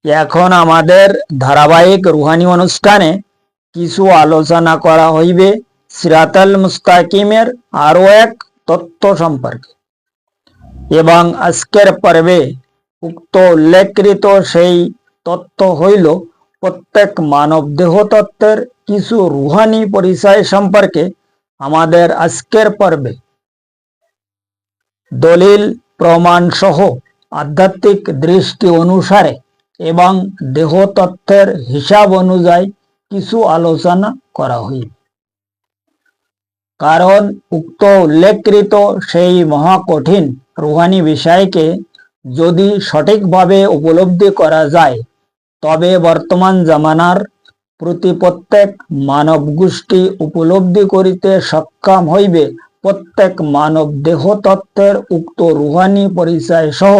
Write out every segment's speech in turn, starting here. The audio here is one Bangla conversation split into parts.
এখন আমাদের ধারাবাহিক রুহানি অনুষ্ঠানে কিছু আলোচনা করা হইবে সিরাতাল মুস্তাকিমের আরো এক তত্ত্ব সম্পর্কে, এবং আজকের পর্বে উক্ত উল্লেখকৃত সেই তত্ত্ব হইল প্রত্যেক মানব দেহ তত্ত্বের কিছু রুহানি পরিচয় সম্পর্কে। আমাদের আজকের পর্বে দলিল প্রমাণ সহ আধ্যাত্মিক দৃষ্টি অনুসারে এবং দেহতত্ত্বের হিসাব অনুযায়ী কিছু আলোচনা করা হইবে। কারণ উক্ত উল্লেখকৃত সেই মহাকঠিন রুহানি বিষয়কে যদি সঠিকভাবে উপলব্ধি করা যায়, তবে বর্তমান জামানার প্রতি প্রত্যেক মানব গোষ্ঠী উপলব্ধি করিতে সক্ষম হইবে প্রত্যেক মানব দেহতত্ত্বের উক্ত রুহানি পরিচয় সহ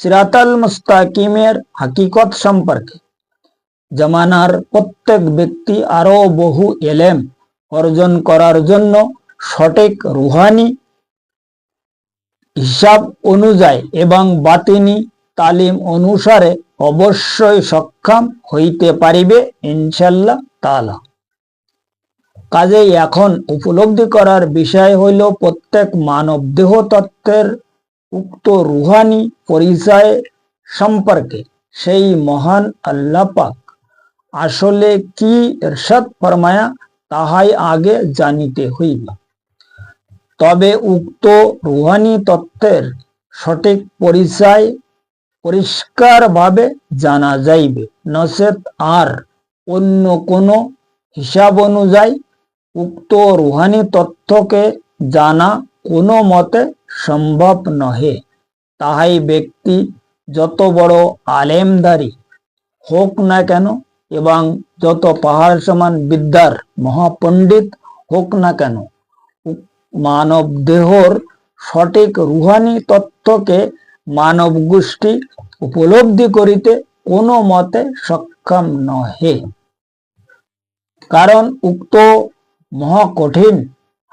সিরাতাল মুস্তাকিমের হাকিকত সম্পর্কে। জামানার প্রত্যেক ব্যক্তি আরো বহু এলেম অর্জন করার জন্য সঠিক রুহানি হিসাব অনুযায়ী এবং বাতিনি তালিম অনুসারে অবশ্যই সক্ষম হইতে পারিবে ইনশাআল্লাহ তাআলা। কাজেই এখন উপলব্ধি করার বিষয় হইল প্রত্যেক মানব দেহ তত্ত্বের উক্ত রুহানি পরিচয় সম্পর্কে সেই মহান আল্লাহ পাক আসলে কি ইরশাদ ফরমায়া তাহাই আগে জানিতে হইবে। তবে উক্ত রুহানি তত্ত্বের সঠিক পরিচয় পরিষ্কারভাবে জানা যাইবে, নচেত আর অন্য কোনো হিসাব অনুযায়ী উক্ত রুহানি তত্ত্বকে জানা কোনো মতে সম্ভব নহে। তাহাই ব্যক্তি যত বড় আলেমদারি হোক না কেন এবং যত পাহাড় সমান বিদ্যার মহাপণ্ডিত হোক না কেন, মানব দেহর সঠিক রুহানি তত্ত্বকে মানব গোষ্ঠী উপলব্ধি করিতে কোনো মতে সক্ষম নহে। কারণ উক্ত মহাকঠিন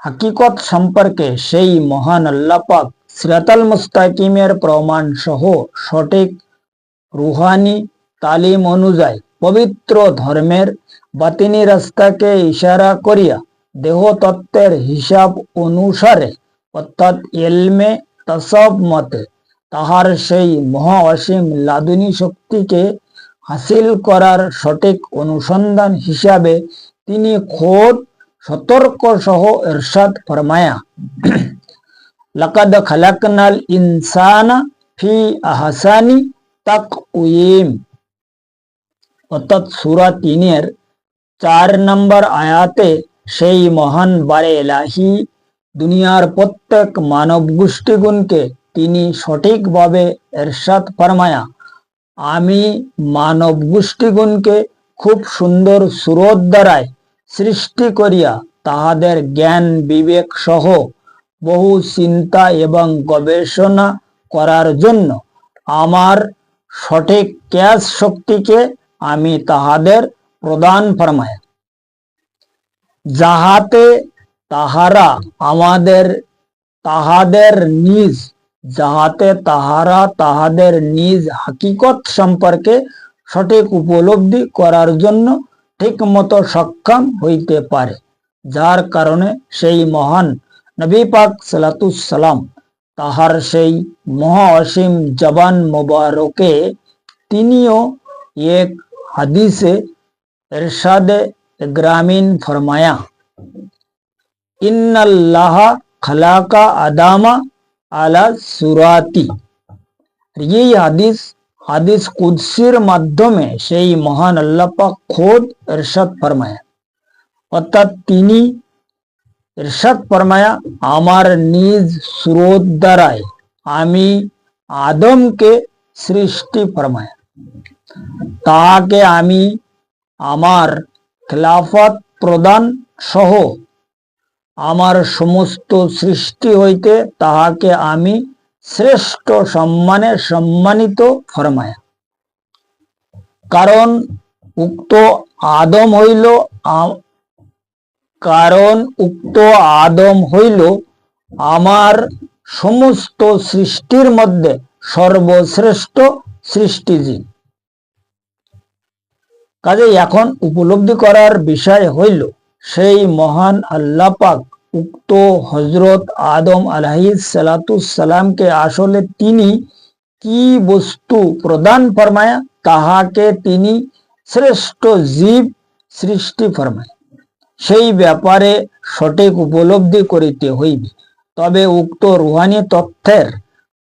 হাকিকত সম্পর্কে সেই মহান আল্লাহ পাক সিরাতাল মুস্তাকিমের প্রমাণ সহ সঠিক রুহানি তালিম অনুযায়ী পবিত্র ধর্মের বাতিনি রাস্তাকে ইশারা করিয়া দেহতত্ত্বের হিসাব অনুসারে অর্থাৎ ইলমে তাসাউফ মতে তাহার সেই মহা অসীম লাদুনী শক্তিকে হাসিল করার সঠিক অনুসন্ধান হিসাবে তিনি খোদ সতর্ক সহ ইরশাদ ফরমায়া, লাকাদ খালাকনাল ইনসানা ফি আহসানি তাকওয়িম, অর্থাৎ সূরা ৩-এর ৪ নম্বর আয়াতে সেই মহান বারে ইলাহি দুনিয়ার প্রত্যেক মানব গোষ্ঠীগুণকে তিনি সঠিকভাবে ইরশাদ ফরমায়া, আমি মানব গোষ্ঠীগুণকে খুব সুন্দর সুরত দ্বারায় সৃষ্টি করিয়া তাহাদের জ্ঞান বিবেক সহ বহু চিন্তা এবং গবেষণা করার জন্য আমার সঠিক ক্যাশ শক্তিকে আমি তাহাদের প্রদান ফরমায়া, যাহাতে তাহারা তাহাদের নিজ হাকিকত সম্পর্কে সঠিক উপলব্ধি করার জন্য ঠিক মতো সক্ষম হইতে পারে। যার কারণে সেই মহান নবী পাক সাল্লাল্লাহু সাল্লাম তাহার সেই মহা অসীম জবান মোবারকে তিনিও এক হাদিসে ইরশাদে গ্রামীণ ফরমায়া, ইন্নাল্লাহা খালাকা আদামা আলা সুরাতি। এই হাদিস কুদসির মাধ্যমে সেই মহান আল্লাহ পাক খোদ ইরশাদ ফরমায়া, অর্থাৎ তিনি ইরশাদ ফরমায়া, আমার নিজ সুরত দ্বারায় আমি আদমকে সৃষ্টি ফরমায়া, তাহাকে আমি আমার খিলাফত প্রদান সহ আমার সমস্ত সৃষ্টি হইতে তাহাকে আমি শ্রেষ্ঠ সম্মানে সম্মানিত ফরমায়া। কারণ উক্ত আদম হইল আমার সমস্ত সৃষ্টির মধ্যে সর্বশ্রেষ্ঠ সৃষ্টিজীব। কাজে এখন উপলব্ধি করার বিষয় হইল সেই মহান আল্লাহ পাক উক্ত হজরত আদম আলাইহিস সালামকে আসলে তিনি কি বস্তু প্রদান ফরমায়া, তাহাকে তিনি শ্রেষ্ঠ জীব সৃষ্টি ফরমায়, সেই ব্যাপারে সঠিক উপলব্ধি করিতে হইবে। তবে উক্ত রুহানি তথ্যের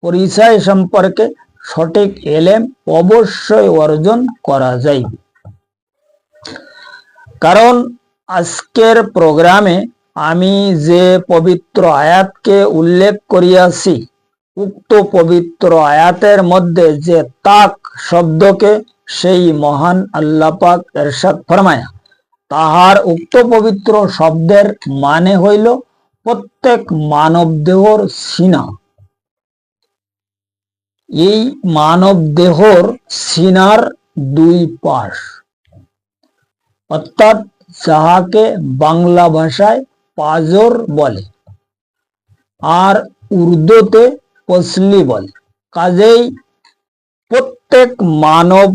পরিচয় সম্পর্কে সঠিক এলেম অবশ্যই অর্জন করা যাইবে। কারণ আজকের প্রোগ্রামে আমি যে পবিত্র আয়াতকে উল্লেখ করিয়াছি, উক্ত পবিত্র আয়াতের মধ্যে যে তাক শব্দকে সেই মহান আল্লাহ পাক ইরশাদ ফরমায়া, তাহার উক্ত পবিত্র শব্দের মানে হইল প্রত্যেক মানব দেহর সিনা। এই মানব দেহর সিনার দুই পাশ, অর্থাৎ যাহাকে বাংলা ভাষায় পাজর বলে আর উর্দুতে পসলি বলে। কাজেই প্রত্যেক মানব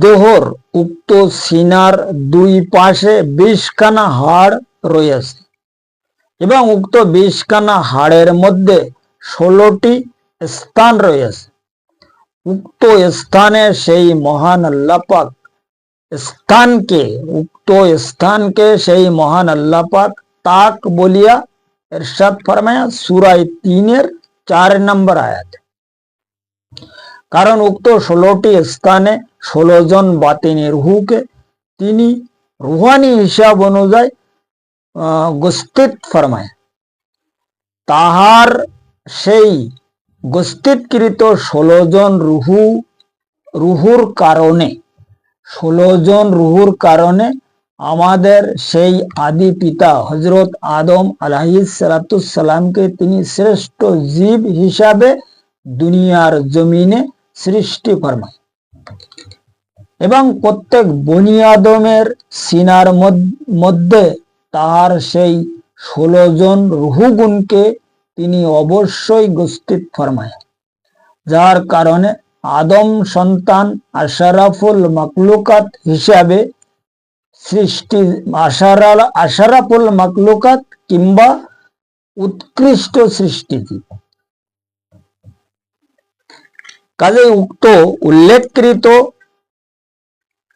দেহর উক্ত সিনার দুই পাশে 20খানা হাড় রয়েছে এবং উক্ত 20খানা হাড়ের মধ্যে 16টি স্থান রয়েছে। উক্ত স্থানে সেই মহান আল্লাহ পাক স্থানকে সেই মহান আল্লাহ পাক তাক বলিয়া ইরশাদ ফরমায়া সূরা 3-এর 4 নম্বর আয়াত। কারণ উক্ত 16টি স্থানে 16 জন বাতিনি রুহকে তিনি রুহানি হিসাব অনুযায়ী গোস্তিত ফরমায়। তাহার সেই গোস্তিতকৃত 16 জন রুহুর কারণে আমাদের সেই আদি পিতা হজরত আদম আলাইহিস সালামকে তিনি শ্রেষ্ঠ জীব হিসাবে দুনিয়ার জমিনে সৃষ্টি ফরমায় এবং প্রত্যেক বনি আদমের সিনার মধ্যে তাহার সেই 16 জন রুহগুণকে তিনি অবশ্যই গোস্তিত ফরমায়, যার কারণে আদম সন্তান আশরাফুল মাকলুকাত হিসাবে সৃষ্টি, আশরাফুল মাকলুকাত কিংবা উৎকৃষ্ট সৃষ্টিজীব। কাজে উক্ত উল্লেখকৃত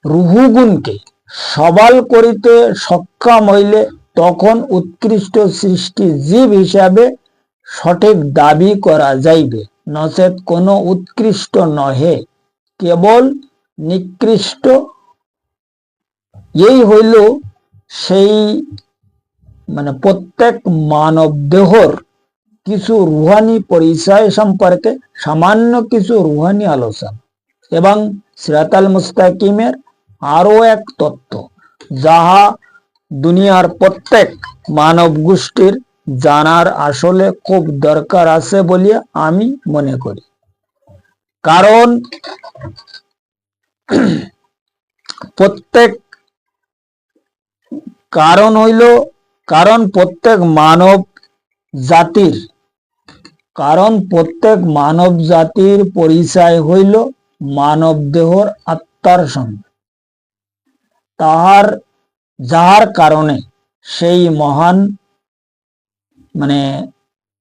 রুহুগুণকে সবাল করিতে সক্ষম হইলে তখন উৎকৃষ্ট সৃষ্টি জীব হিসাবে সঠিক দাবি করা যাইবে, নচেত কোনো উৎকৃষ্ট নহে, কেবল নিকৃষ্ট। এই হইল সেই প্রত্যেক মানব দেহর কিছু রুহানি পরিচয় সম্পর্কে সামান্য কিছু রুহানি আলোচনা এবং সিরাতাল মুস্তাকিমের আরো এক তত্ত্ব, যাহা দুনিয়ার প্রত্যেক মানব গোষ্ঠীর জানার আসলে খুব দরকার আছে বলিয়া আমি মনে করি। কারণ প্রত্যেক মানব জাতির পরিচয় হইল মানব দেহর আত্মার সঙ্গে, যাহার কারণে সেই মহান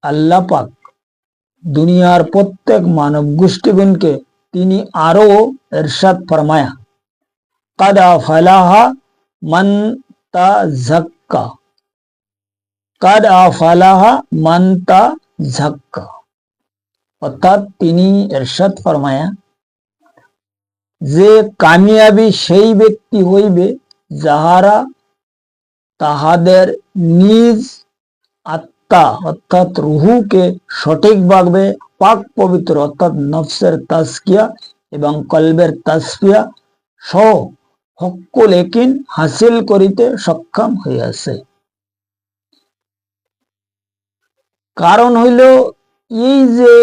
আল্লাহ পাক দুনিয়ার প্রত্যেক মানব গোষ্ঠীগণকে তিনি আরো ইরশাদ ফরমায়া, কাদ আফলাহা মান তাযাক্কা, অর্থাৎ তিনি ইরশাদ ফরমায়া যে কামিয়াবি সেই ব্যক্তি হইবে যাহারা তাহাদের নিজ আত্মা অর্থাৎ রুহুকে সঠিকভাবে পাক পবিত্র অর্থাৎ নফসের তাজকিয়া এবং কলবের তাসফিয়া সহ হক্কুল ইয়াকিন হাসিল করিতে সক্ষম হইয়াছে। কারণ হইল এই যে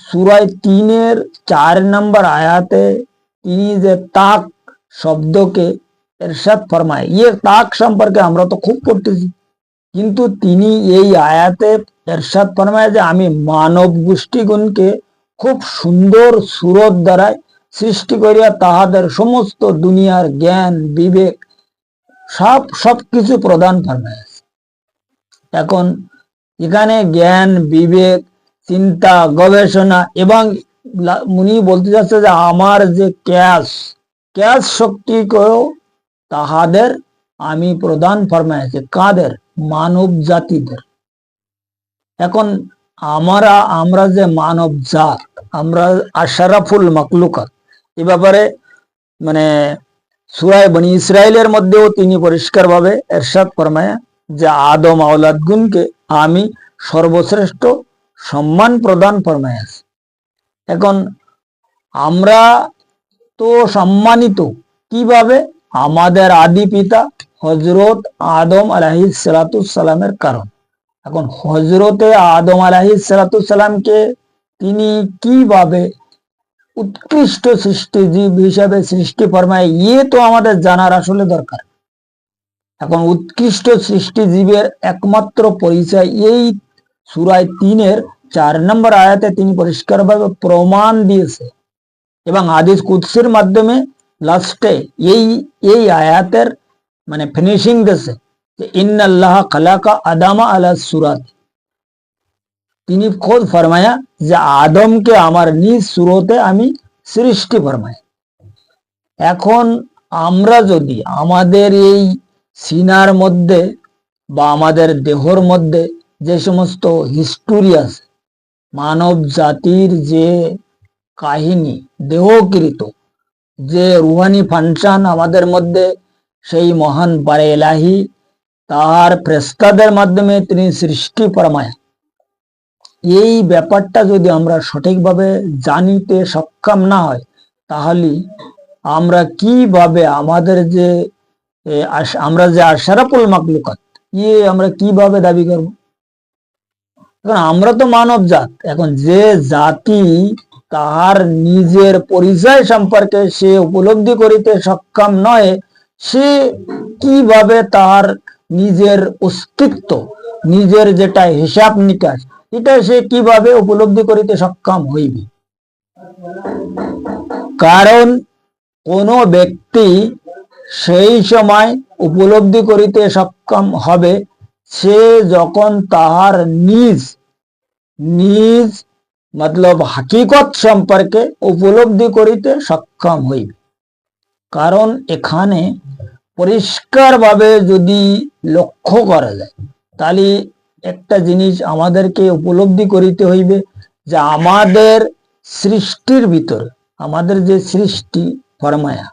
সূরা 3-এর 4 নম্বর আয়াতে তিনি যে তাক শব্দকে ইরশাদ ফরমায়, তাক সম্পর্কে আমরা তো খুব পড়তেছি, কিন্তু তিনি এই আয়াতে ইরশাদ ফরমায় যে আমি মানব গোষ্ঠীগণকে খুব সুন্দর সুরত দ্বারায় সৃষ্টি করিয়া তাহাদের সমস্ত দুনিয়ার জ্ঞান বিবেক সবকিছু প্রদান ফরমাইয়াছে। এখন এখানে জ্ঞান বিবেক চিন্তা গবেষণা এবং উনি বলতে চাচ্ছে যে আমার যে ক্যাশ শক্তিকেও তাহাদের আমি প্রদান ফরমাইয়াছি। কাদের? মানব জাতিদের। এখন আমরা যে মানব জাত, আমরা আশরাফুল মাকলুকাত, এ ব্যাপারে মানে সূরা বনী ইসরাইলের মধ্যেও তিনি পরিষ্কারভাবে ইরশাদ ফরমায়া যে আদম আওলাদগুনকে আমি সর্বশ্রেষ্ঠ সম্মান প্রদান ফরমাইয়াছি। এখন আমরা তো সম্মানিত কিভাবে? আমাদের আদি পিতা হযরত আদম আলাইহিস সালামের কারণ। এখন হযরতে আদম আলাইহিস সালামকে তিনি কিভাবে উৎকৃষ্ট সৃষ্টিজীব হিসাবে সৃষ্টি ফরমায়, তো আমাদের জানার আসলে দরকার। এখন উৎকৃষ্ট সৃষ্টিজীবের একমাত্র পরিচয় এই সূরা 3-এর 4 নম্বর আয়াতে তিনি পরিষ্কারভাবে প্রমাণ দিয়েছে এবং হাদিস কুদসির মাধ্যমে লাস্টে এই আয়াতের মানে ফিনিশিং দিয়েছে যে ইন্নাল্লাহ খালাকা আদামা আলা সুরাত। তিনি খোদ ফরমায়া যে আদমকে আমার নিজ সুরতে আমি সৃষ্টি ফরমাই। এখন আমরা যদি আমাদের এই সিনার মধ্যে বা আমাদের দেহর মধ্যে যে সমস্ত হিস্টোরি আছে, মানব জাতির যে কাহিনী দেহকৃত যে রুহানি ফাংশন আমাদের মধ্যে, সেই মহান বারে এলাহি তার ফেরেশতাদের মাধ্যমে তিনি সৃষ্টি ফরমায়, এই ব্যাপারটা যদি আমরা সঠিকভাবে জানিতে সক্ষম না হয়, তাহলে আমরা কিভাবে আমাদের যে আমরা যে আশরাফুল মাকলুকাত আমরা কিভাবে দাবি করব? এখন আমরা তো মানব জাত। এখন যে জাতি তাহার নিজের পরিচয় সম্পর্কে সে উপলব্ধি করিতে সক্ষম নয়, সে কিভাবে তার নিজের অস্তিত্ব, নিজের যেটা হিসাব নিকাশ, এটা সে কিভাবে উপলব্ধি করিতে সক্ষম হইবে? কারণ কোন ব্যক্তি সেই সময় উপলব্ধি করিতে সক্ষম হবে সে যখন তাহার নিজ মতলব হাকিকত সম্পর্কে উপলব্ধি করিতে সক্ষম হইবে। কারণ এখানে পরিষ্কারভাবে যদি লক্ষ্য করা যায়, তাহলে একটা জিনিস আমাদেরকে উপলব্ধি করিতে হইবে যে আমাদের সৃষ্টির ভিতর, আমাদের যে সৃষ্টি ফরমায়া,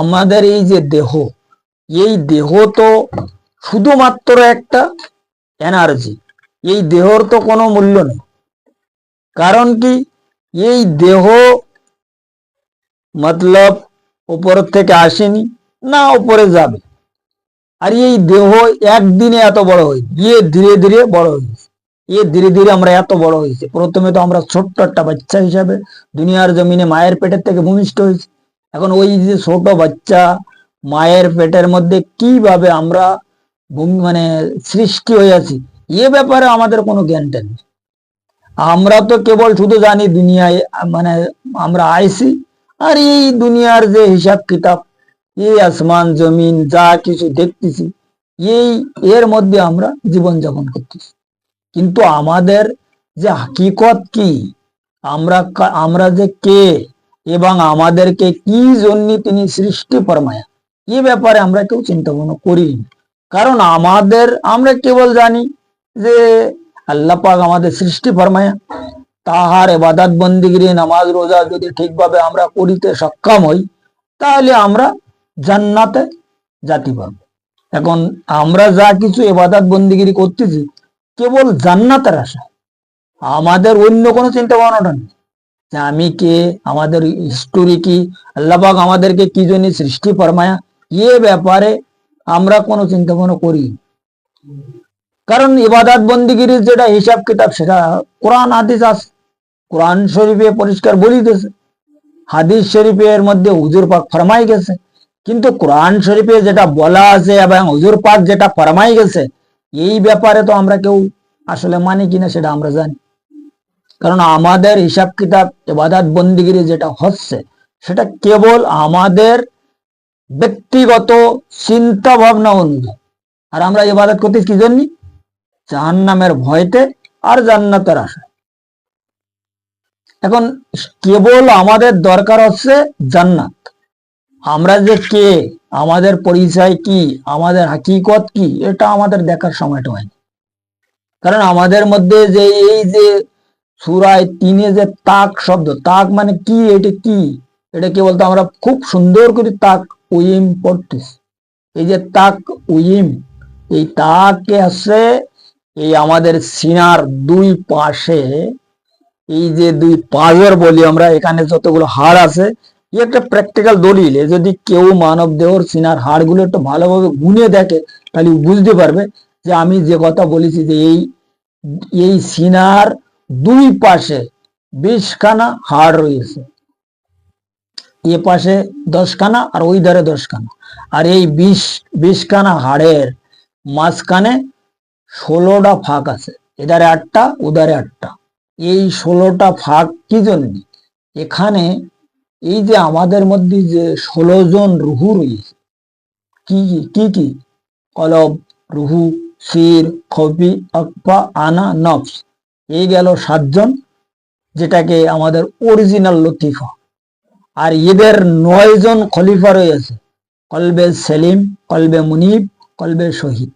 আমাদের এই যে দেহ, এই দেহ তো শুধুমাত্র একটা এনার্জি, এই দেহর তো কোনো মূল্য নেই। কারণ কি? এই দেহ মতলব উপর থেকে আসেনি, না উপরে যাবে। আর এই দেহ একদিনে এত বড় হয়েছে, ধীরে ধীরে বড় হয়েছে, ধীরে ধীরে আমরা এত বড় হয়েছে। প্রথমে তো আমরা ছোট্ট একটা বাচ্চা হিসাবে দুনিয়ার জমিনে মায়ের পেটের থেকে ভূমিষ্ঠ হয়েছি। এখন ওই যে ছোট বাচ্চা মায়ের পেটের মধ্যে কিভাবে আমরা মানে সৃষ্টি হয়ে আছি, এ ব্যাপারে আমাদের কোনো জ্ঞানটা নেই। আমরা তো কেবল শুধু জানি দুনিয়ায় মানে আমরা আইছি, আর এই দুনিয়ার যে হিসাব কিতাব, এই আসমান জমিন যা কিছু দেখতেছি, এর মধ্যে আমরা জীবন যাপন করতেছি। কিন্তু আমাদের যে হাকিকত কি, আমরা যে কে এবং আমাদেরকে কি জন্য তিনি সৃষ্টি ফরমায়া, এ ব্যাপারে আমরা কেউ চিন্তা ভাবনা করি। কারণ আমরা কেবল জানি যে আল্লাহ পাক আমাদের সৃষ্টি ফরমায়া, তাহার ইবাদত বন্দেগী নামাজ রোজা যদি ঠিকভাবে আমরা করিতে সক্ষম হই, তাহলে আমরা জান্নাতে যেতে পারব। এখন আমরা যা কিছু ইবাদত বন্দেগী করতেছি কেবল জান্নাতের আশা, আমাদের অন্য কোনো চিন্তা ভাবনাটা নেই যে আমি কে, আমাদের হিস্টোরি কি, আল্লাহ পাক আমাদেরকে কি জন্য সৃষ্টি ফরমায়া, এ ব্যাপারে আমরা কোনো চিন্তা ভাবনা করি। কারণ ইবাদত বন্দেগীর যেটা হিসাব কিতাব সেটা কোরআন হাদিস আছে, কোরআন শরীফে পরিষ্কার বলিতেছে, হাদিস শরীফের মধ্যে হুজুর পাক ফরমাই গেছে। কিন্তু কোরআন শরীফে যেটা বলা আছে এবং হুজুর পাক যেটা ফরমাই গেছে, এই ব্যাপারে তো আমরা কেউ আসলে মানি কিনা সেটা আমরা জানি। কারণ আমাদের হিসাব কিতাব ইবাদত বন্দেগীর যেটা হচ্ছে সেটা কেবল আমাদের ব্যক্তিগত চিন্তা ভাবনা অনুযায়ী। আর আমরা ইবাদত করতে কি জন্য? জাহান্নামের ভয়তে আর জান্নাতের আশায়। এখন কেবল আমাদের দরকার হচ্ছে জান্নাত। আমরা যে কে, আমাদের পরিচয় কি, আমাদের হাকিকত কি, এটা আমাদের দেখার সময়টা হয়নি। কারণ আমাদের মধ্যে যে এই যে সূরায় 3 যে তাক শব্দ, তাক মানে কি, এটা কি, এটা কি বলতো আমরা খুব সুন্দর করে তাক উইম পড়তেছি। এই যে তাক উইম, এই তাকে আছে এই আমাদের সিনার দুই পাশে, এই যে দুই পাজর বলি আমরা, এখানে যতগুলো হাড় আছে, একটা প্র্যাকটিক্যাল দলিল। যদি কেউ মানব দেহর সিনার হাড়গুলো একটু ভালোভাবে গুনে দেখে, তাহলে বুঝতে পারবে যে আমি যে কথা বলেছি, যে এই সিনার দুই পাশে 20খানা হাড় রয়েছে। এ পাশে 10খানা আর ওই ধারে 10খানা। আর এই 20খানা হাড়ের মাঝখানে 16টা ফাঁক আছে, এধারে 8টা ওধারে 8টা। এই 16টা ফাঁক কি জন্য? এখানে এই যে আমাদের মধ্যে যে 16 জন রুহু রয়েছে, কি কি কি? কলব, রুহু, শির, খফি, আকফা, আনা, নফস। এই গেল 7 জন, যেটাকে আমাদের অরিজিনাল লতিফা। আর এদের 9 জন খলিফা রয়েছে, কলবে সেলিম, কলবে মুনিব, কলবে শহীদ,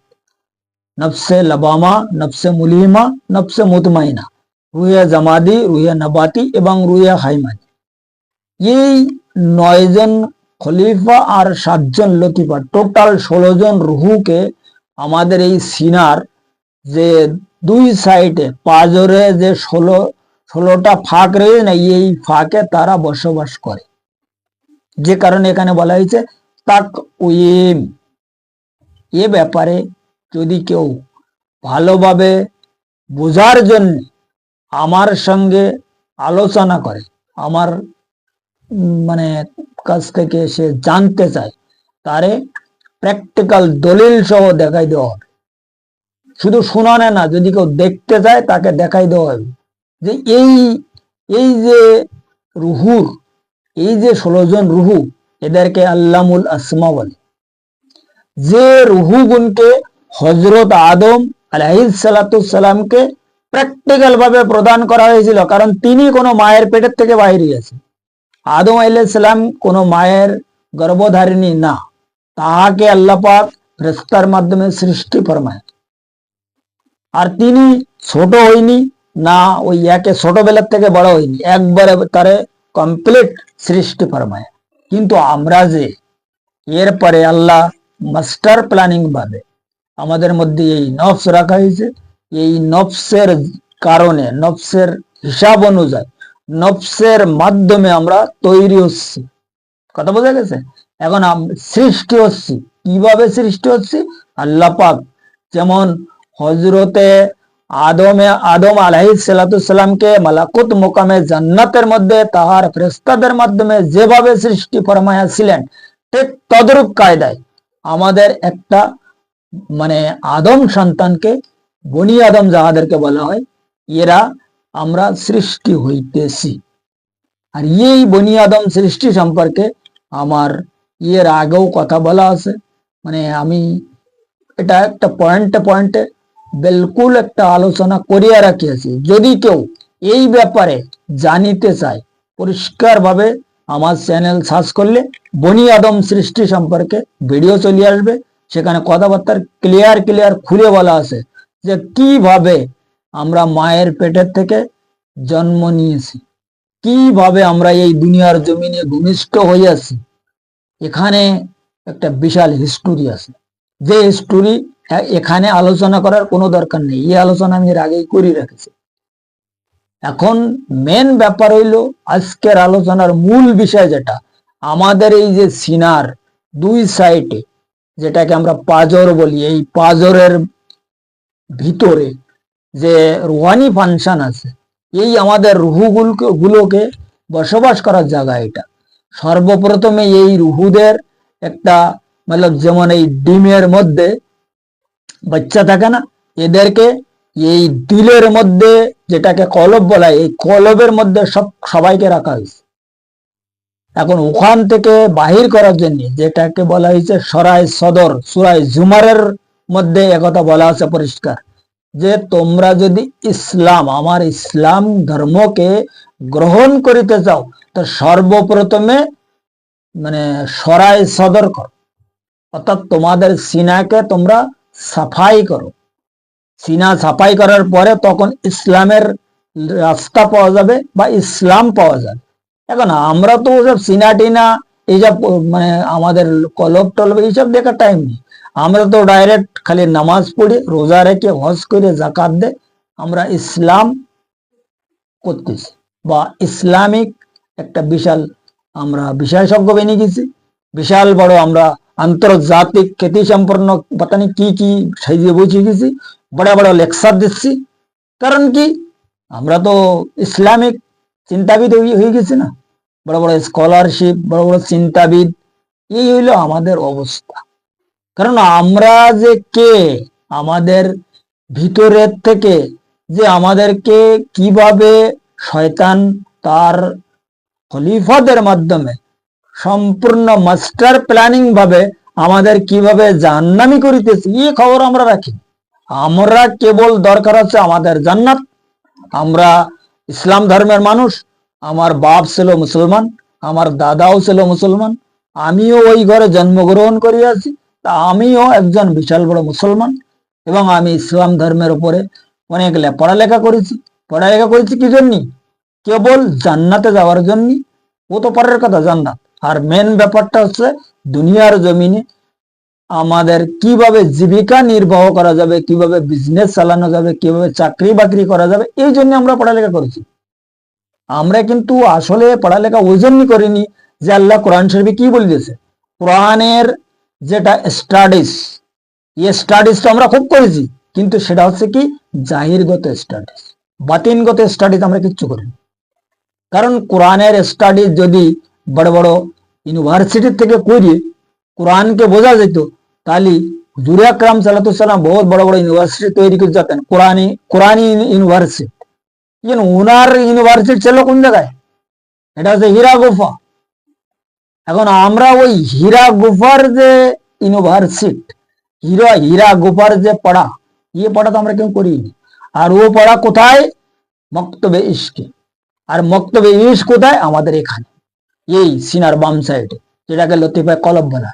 নফসে লাবামা, নফসে মুলিমা, নফসে মুতমাইনা, রুহে জামাদি, রুহে নাবাতি এবং রুহে হাইমানি। এই 9 জন খলিফা আর 7 জন লতিফা, টোটাল 16 জন রুহুকে আমাদের এই সিনার যে দুই সাইডে পাজরে যে 16টা ফাঁক রয়েছে না, এই ফাঁকে তারা বসবাস করে। যে কারণে এখানে বলা হয়েছে তাকওয়িম। এ ব্যাপারে যদি কেউ ভালোভাবে বোঝার জন্য আমার সঙ্গে আলোচনা করে, আমার মানে কাছ থেকে সে জানতে চায়, তারে প্র্যাকটিক্যাল দলিল সহ দেখাই দেওয়া হবে। শুধু শোনানে না, যদি কেউ দেখতে চায় তাকে দেখাই দেওয়া হবে যে এই যে রুহুর, এই যে 16 জন রুহু, এদেরকে আল্লামুল আসমা বলে। যে রুহু গুণকে হযরত আদম আলাইহিসসালামকে প্র্যাকটিক্যাল ভাবে প্রদান করা হয়েছিল, কারণ তিনি কোনো মায়ের পেটের থেকে বাইরে আছেন। আদম আলাইহিস সালাম কোনো মায়ের গর্ভধারিণী না, তাহাকে আল্লাহ পাক ফেরেশতার মাধ্যমে সৃষ্টি ফরমায়। আর তিনি ছোট হয়নি না, ওই একে ছোটবেলার থেকে বড় হয়নি, একবারে তারে কমপ্লিট সৃষ্টি ফরমায়। কিন্তু আমরা যে এরপরে আল্লাহ মাস্টার প্ল্যানিং ভাবে আমাদের মধ্যে এই নফস রাখা হয়েছে, এই নফসের কারণে, নফসের হিসাব অনুযায়ী, নফসের মাধ্যমে আমরা তৈরি হচ্ছি। কথা বোঝা গেছে? এখন সৃষ্টি হচ্ছি কিভাবে? সৃষ্টি হচ্ছি আল্লাহ পাক যেমন হযরতে আদম আলাইহিসসালামকে মালাকুত মুকামে জান্নাতের মধ্যে তাহার ফেরেশতাদের মাধ্যমে যেভাবে সৃষ্টি ফরমাইয়াছিলেন, ঠিক তদ্রূপ কায়দায় আমাদের একটা মানে আদম সন্তানকে, বনি আদম যাহাদেরকে বলা হয়, এরা আমরা সৃষ্টি হইতেছি। আর এই বনি আদম সৃষ্টি সম্পর্কে আমার এর আগেও কথা বলা আছে, মানে আমি এটা একটা পয়েন্টে পয়েন্টে বিলকুল একটা আলোচনা করিয়া রাখিয়াছি। যদি কেউ এই ব্যাপারে জানিতে চায়, পরিষ্কার ভাবে আমার চ্যানেল সার্চ করলে বনি আদম সৃষ্টি সম্পর্কে ভিডিও চলে আসবে। সেখানে কথাবার্তার ক্লিয়ার খুলে বলা আছে যে কিভাবে আমরা মায়ের পেটের থেকে জন্ম নিয়েছি, কিভাবে আমরা এই দুনিয়ার জমিনে ভূমিষ্ঠ হইয়াছি। এখানে একটা বিশাল হিস্টোরি আছে, যে হিস্টোরি এখানে আলোচনা করার কোনো দরকার নেই, এই আলোচনা আমি এর আগেই করে রেখেছি। এখন মেন ব্যাপার হইল আজকের আলোচনার মূল বিষয়, যেটা আমাদের এই যে সিনার দুই সাইডে, যেটাকে আমরা পাজর বলি, এই পাজরের ভিতরে যে রুহানি ফাংশন আছে, এই আমাদের রুহুগুলোকে বসবাস করার জায়গা এটা। সর্বপ্রথমে এই রুহুদের একটা মানে যেমন এই ডিমের মধ্যে বাচ্চা থাকে না, এদেরকে এই দিলের মধ্যে, যেটাকে কলব বলা হয়, এই কলবের মধ্যে সবাইকে রাখা হয়েছে। এখন ওখান থেকে বাহির করার জন্য, যেটাকে বলা হয়েছে সরাই সদর, সূরা জুমারের মধ্যে একথা বলা আছে পরিষ্কার, যে তোমরা যদি ইসলাম, আমার ইসলাম ধর্মকে গ্রহণ করিতে চাও, তো সর্বপ্রথমে মানে সরাই সদর করো, অর্থাৎ তোমাদের সিনাকে তোমরা সাফাই করো। সিনা সাফাই করার পরে তখন ইসলামের রাস্তা পাওয়া যাবে বা ইসলাম পাওয়া যাবে। এখন আমরা তো ওসব সিনা টিনা এইসব মানে আমাদের কলব টলব এইসব দেখার টাইম নেই। আমরা তো ডাইরেক্ট খালি নামাজ পড়ি, রোজা রেখে, হজ করে, জাকাত দে আমরা ইসলাম করতেছি, বা ইসলামিক একটা বিশাল আমরা বিশেষজ্ঞ বেনে গেছি। বিশাল বড় আমরা আন্তর্জাতিক খ্যাতি সম্পন্ন পাতানি কি সাইজে বুঝে গেছি, বড় বড় লেকচার দিচ্ছি। কারণ কি, আমরা তো ইসলামিক চিন্তাবিদ হয়ে গেছি না, বড় বড় স্কলারশিপ, বড় বড় চিন্তাবিদ, এই হইল আমাদের অবস্থা। কারণ আমরা যে কে, আমাদের ভিতরের থেকে যে আমাদেরকে কিভাবে শয়তান তার খলিফাদের মাধ্যমে সম্পূর্ণ মাস্টার প্ল্যানিং ভাবে আমাদের কিভাবে জাহান্নামী করিতেছে, এই খবর আমরা রাখি। আমরা কেবল দরকার আছে আমাদের জান্নাত। আমরা ইসলাম ধর্মের মানুষ, আমার বাপ ছিল মুসলমান, আমার দাদাও ছিল মুসলমান, আমিও ওই ঘরে জন্মগ্রহণ করিয়াছি, তা আমিও একজন বিশাল বড় মুসলমান, এবং আমি ইসলাম ধর্মের উপরে অনেক পড়ালেখা করেছি। পড়ালেখা করেছি কি জন্য? কেবল জান্নাতে যাওয়ার জন্য। ও তো পরের কথা, জান্নাত। আর মেন ব্যাপারটা হচ্ছে দুনিয়ার জমিনে আমাদের কিভাবে জীবিকা নির্বাহ করা যাবে, কিভাবে বিজনেস চালানো যাবে, কিভাবে চাকরি বাকরি করা যাবে, এই জন্য আমরা পড়ালেখা করেছি। আমরা কিন্তু আসলে পড়ালেখা ওই জন্যই করিনি যে আল্লাহ কোরআন শরীফে কি বলে দিয়েছে। কোরআনের যেটা স্টাডিজ, এই স্টাডিজটা আমরা খুব করেছি, কিন্তু সেটা হচ্ছে কি জাহিরগত স্টাডিজ, বাতিনগত স্টাডিজ আমরা কিচ্ছু করিনি। কারণ কোরআনের স্টাডিজ যদি বড় বড় ইউনিভার্সিটি থেকে করি কোরআনকে বোঝা যেত, তাহলে হুজুর আকরাম সাল্লাল্লাহু আলাইহি ওয়াসাল্লাম বহুত বড় বড় ইউনিভার্সিটি তৈরি করে যেতেন, কোরআনি ইউনিভার্সিটি। কিন্তু ওনার ইউনিভার্সিটি ছিল কোন জায়গায়? এটা হচ্ছে হীরা গুফা। এখন আমরা ওই হীরা গুফার যে ইউনিভার্সিটি, হীরা গুফার যে পড়া, এই পড়া তো আমরা কেউ করিনি। আর ও পড়া কোথায়? মক্তবে ইশকে। আর মক্তবে ইশ কোথায়? আমাদের এখানে, এই সিনার বাম সাইডে, যেটাকে লতিফায় কলব বলা।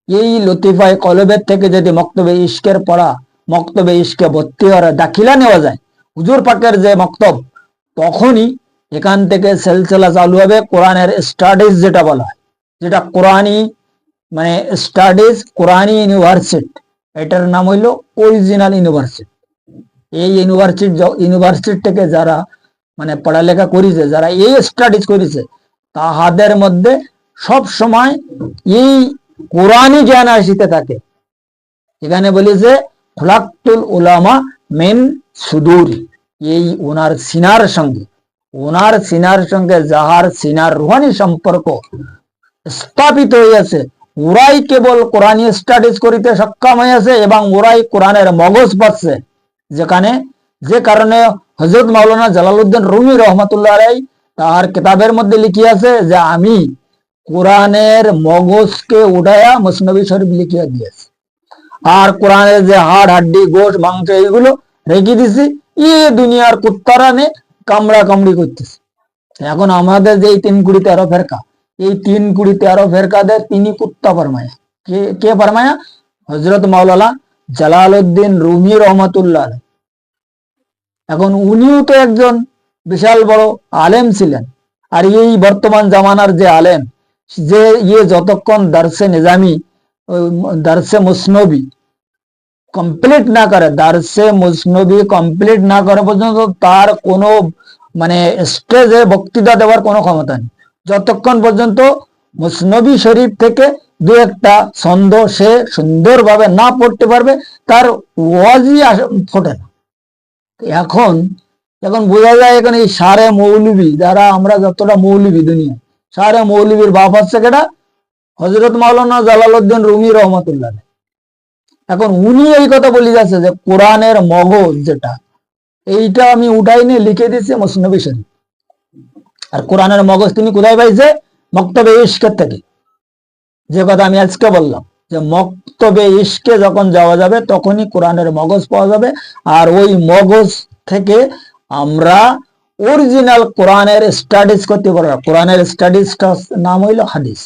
এই লতিফায় কলবের থেকে যদি মক্তবে ইশকের পড়া, মক্তবে ইশকে ভর্তি হওয়ার দাখিলা নেওয়া যায়, হুজুর পাকের যে মক্তব, তখনই এখান থেকে সিলসিলা চালু হবে কোরআনের স্টাডিজ, যেটা বলা হয়, যেটা কোরআনি মানে স্টাডিজ কোরআনি ইউনিভার্সিটি। এটার নাম হইল অরিজিনাল ইউনিভার্সিটি। এই ইউনিভার্সিটি থেকে যারা মানে পড়ালেখা করেছে, যারা এই স্টাডিজ করেছে, তাহাদের মধ্যে সব সময় এই কোরআনি জ্ঞান আসিতে থাকে। এখানে বলেছে খোলাক্তুল উলামা মেন সুদুরি, এই ওনার সিনার সঙ্গে যাহার সিনার রুহানি সম্পর্ক স্থাপিত হইয়াছে, ওরাই কেবল কোরআনি স্টাডিজ করিতে সক্ষম হইয়াছে, এবং ওরাই কোরআনের মগজ পাচ্ছে। যে কারণে হযরত মাওলানা জালালউদ্দিন রুমি রহমাতুল্লাহ আলাইহি তার কিতাবের মধ্যে লিখিয়াছে যে আমি কোরআনের মগজকে উঠাইয়া মুসনবী শরীফ লিখিয়া দিয়েছি, আর কোরআনের যে হাড় হাড্ডি গোশ মাংস এইগুলো রেখে দিছি, দুনিয়ার কুত্তারা নে কামড়া কামড়ি করতেছে। এখন আমাদের যে 3-13 ফেরকা, এই 3-13 ফেরকাদের তিনি কুত্তা ফরমায়া। কে ফরমায়া? হযরত মাওলানা জালালউদ্দিন রুমি রহমাতুল্লাহ। এখন উনিও তো একজন বিশাল বড় আলেম ছিলেন। আর এই বর্তমান জামানার যে আলেম, যে যতক্ষণ দারসে নিজামি, দারসে মুসনবী কমপ্লিট না করে, দারসে মুসনবী কমপ্লিট না করে পর্যন্ত তার কোনো মানে স্টেজে বক্তৃতা দেওয়ার কোনো ক্ষমতা নেই। যতক্ষণ পর্যন্ত মুসনবী শরীফ থেকে দু একটা ছন্দ সে সুন্দরভাবে না পড়তে পারবে, তার ওয়াজই ফোটে না। এখন বোঝা যায়, এখন এই সারে মৌলবী, যারা আমরা যতটা মৌলবী দুনিয়া, সারে মৌলবীর বাপ হচ্ছে কেটা? হযরত মাওলানা জালালউদ্দিন রুমি রহমাতুল্লাহ। এখন উনি এই কথা বলে যাচ্ছে যে কোরআনের মগজ যেটা, এইটা আমি উঠাই নিয়ে লিখে দিচ্ছি মুসনবী শরীফ। আর কোরআনের মগজ তিনি কোথায় পাইছে? মক্তবে ইশকের থেকে, যে কথা আমি আজকে বললাম যে মক্তবে ইশকে যখন যাওয়া যাবে তখনই কোরআনের মগজ পাওয়া যাবে, আর ওই মগজ থেকে আমরা অরিজিনাল কোরআনের স্টাডিজ করতে পারবো। কোরআনের স্টাডিজটা নাম হইল হাদিস।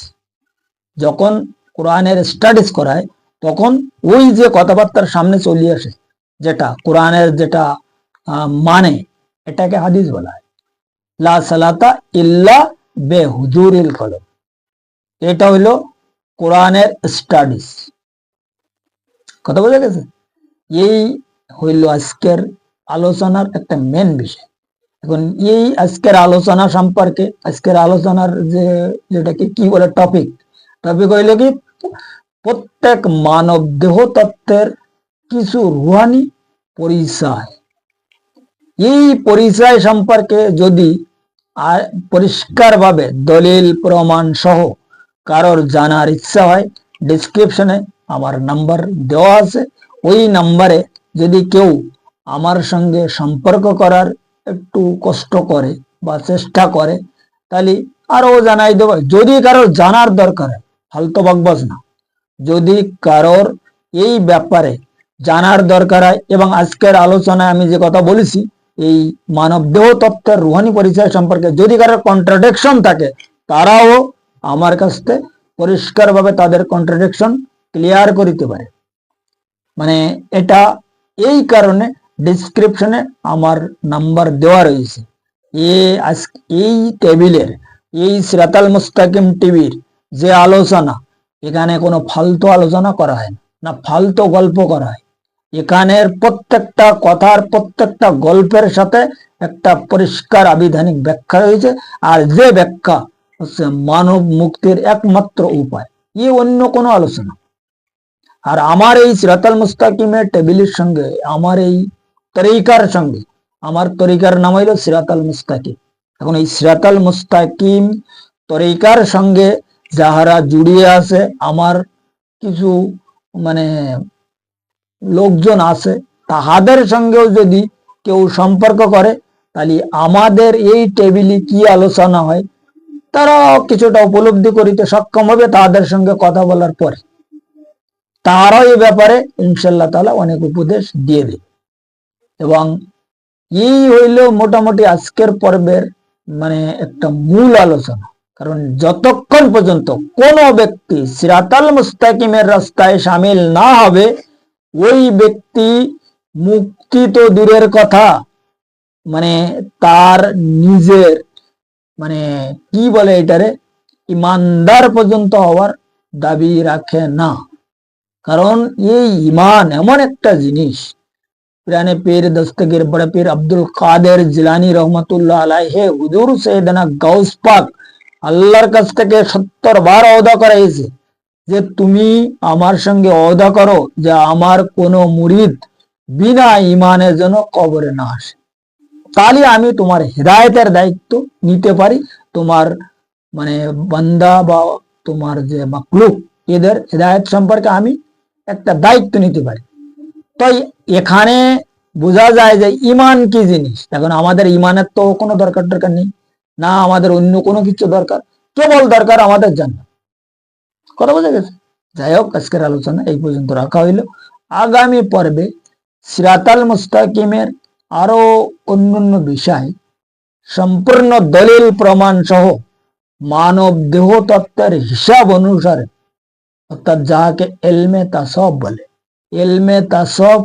যখন কোরআনের স্টাডিজ করায় তখন ওই যে কথাবার্তার সামনে চলে আসে, যেটা কোরআনের যেটা মানে, এটাকে হাদিস বলা হয়। লা সালাতা ইল্লা বে হুজুরিল কলব, এটা হইল কোরআনের স্টাডিজ। কথা বোঝা গেছে? এই হইল আজকের আলোচনার একটা মেন বিষয়। এখন এই আজকের আলোচনা সম্পর্কে, আজকের আলোচনার যেটাকে কি বলে টপিক হইল কি, প্রত্যেক মানব দেহ তত্ত্বের কিছু রুহানি পরিচয়। এই পরিচয় সম্পর্কে যদি পরিষ্কারভাবে দলিল প্রমাণ সহ কারোর জানার ইচ্ছা হয়, ডেসক্রিপশনে আমার নাম্বার দেওয়া আছে। ওই নাম্বারে যদি কেউ আমার সঙ্গে সম্পর্ক করার একটু কষ্ট করে বা চেষ্টা করে, তাহলে আরো জানাই দেব। যদি কারোর জানার দরকার হয়, ফালতু বকবক না, যদি কারোর এই ব্যাপারে জানার দরকার হয়, এবং আজকের আলোচনায় আমি যে কথা বলেছি এই মানব দেহ তত্ত্বের রুহানি পরিচয় সম্পর্কে যদি কারোর কন্ট্রাডিকশন থাকে, তারাও আমার কাছ থেকে পরিষ্কারভাবে তাদের কন্ট্রাডিকশন ক্লিয়ার করিতে পারে। মানে এটা এই কারণে ডিসক্রিপশনে আমার নাম্বার দেওয়া রয়েছে। এই টেবিলের, এই সিরাতাল মুস্তাকিম টিভির যে আলোচনা, এখানে কোনো ফালতু আলোচনা করা হয় না, ফালতু গল্প করা হয়। এখানের প্রত্যেকটা কথার, প্রত্যেকটা গল্পের সাথে একটা পরিষ্কার আবিধানিক ব্যাখ্যা রয়েছে, আর যে ব্যাখ্যা হচ্ছে মানব মুক্তির একমাত্র উপায়, অন্য কোনো আলোচনা। আর আমার এই সিরাতাল মুস্তাকিমের টেবিলের সঙ্গে, আমার এই তরিকার সঙ্গে, আমার তরিকার নাম হইল সিরাতাল মুস্তাকিম। এখন এই সিরাতাল মুস্তাকিম তরিকার সঙ্গে যাহারা জুড়িয়ে আছে, আমার কিছু লোকজন আছে, তাহাদের সঙ্গেও যদি কেউ সম্পর্ক করে, তাহলে আমাদের এই টেবিলে কি আলোচনা হয় তারা কিছুটা উপলব্ধি করিতে সক্ষম হবে তাদের সঙ্গে কথা বলার পরে। তারাও এই ব্যাপারে ইনশাল্লাহ তাআলা অনেক উপদেশ দিয়ে দেবে। এবং এই হইল মোটামুটি আজকের পর্বের একটা মূল আলোচনা। কারণ যতক্ষণ পর্যন্ত কোন ব্যক্তি সিরাতাল মুস্তাকিমের রাস্তায় সামিল না হবে, ওই ব্যক্তি মুক্তি তো দূরের কথা, তার নিজের কি বলে এটারে, ইমানদার পর্যন্ত হওয়ার দাবি রাখে না। কারণ এই ইমান এমন একটা জিনিস, পিরানে পীর দস্তগীর বড় পীর আব্দুল কাদের জিলানী রহমতুল্লাহ আলাইহি হুজুর সৈয়দনা গাউস পাক আল্লাহর কাছ থেকে 70 বার ওয়াদা করাইছে যে তুমি আমার সঙ্গে ওয়াদা করো যে আমার কোনো মুরিদ বিনা ইমানের জন্য কবরে না আসে, তাহলে আমি তোমার হেদায়েতের দায়িত্ব নিতে পারি। তোমার বান্দা বা তোমার যে মাকলুক, এদের হেদায়েত সম্পর্কে আমি একটা দায়িত্ব নিতে পারি। তাই এখানে বোঝা যায় যে ইমান কি জিনিস। এখন আমাদের ইমানের তো কোনো দরকার নেই, না আমাদের অন্য কোনো কিছু দরকার, কেবল দরকার আমাদের জান্নাত। কথা বোঝা গেছে? যাই হোক, আজকের আলোচনা এই পর্যন্ত রাখা হইল। আগামী পর্বে সিরাতাল মুস্তাকিমের আরো অন্যান্য বিষয় সম্পূর্ণ দলিল প্রমাণ সহ মানব দেহ তত্ত্বের হিসাব অনুসারে, অর্থাৎ যাহাকে এলমে তাসব বলে, এলমে তাসব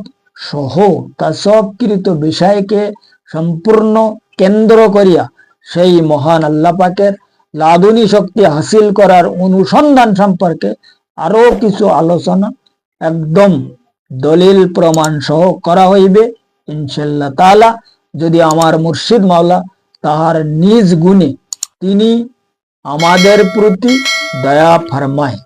সহ তাসবকৃত বিষয়কে সম্পূর্ণ কেন্দ্র করিয়া সেই মহান আল্লাহ পাকের লাদুনী শক্তি হাসিল করার অনুসন্ধান সম্পর্কে আরো কিছু আলোচনা একদম দলিল প্রমাণ সহ করা হইবে ইনশাআল্লাহ তাআলা, যদি আমার মুর্শিদ মাওলা তাহার নিজ গুণে তিনি আমাদের প্রতি দয়া ফরমায়।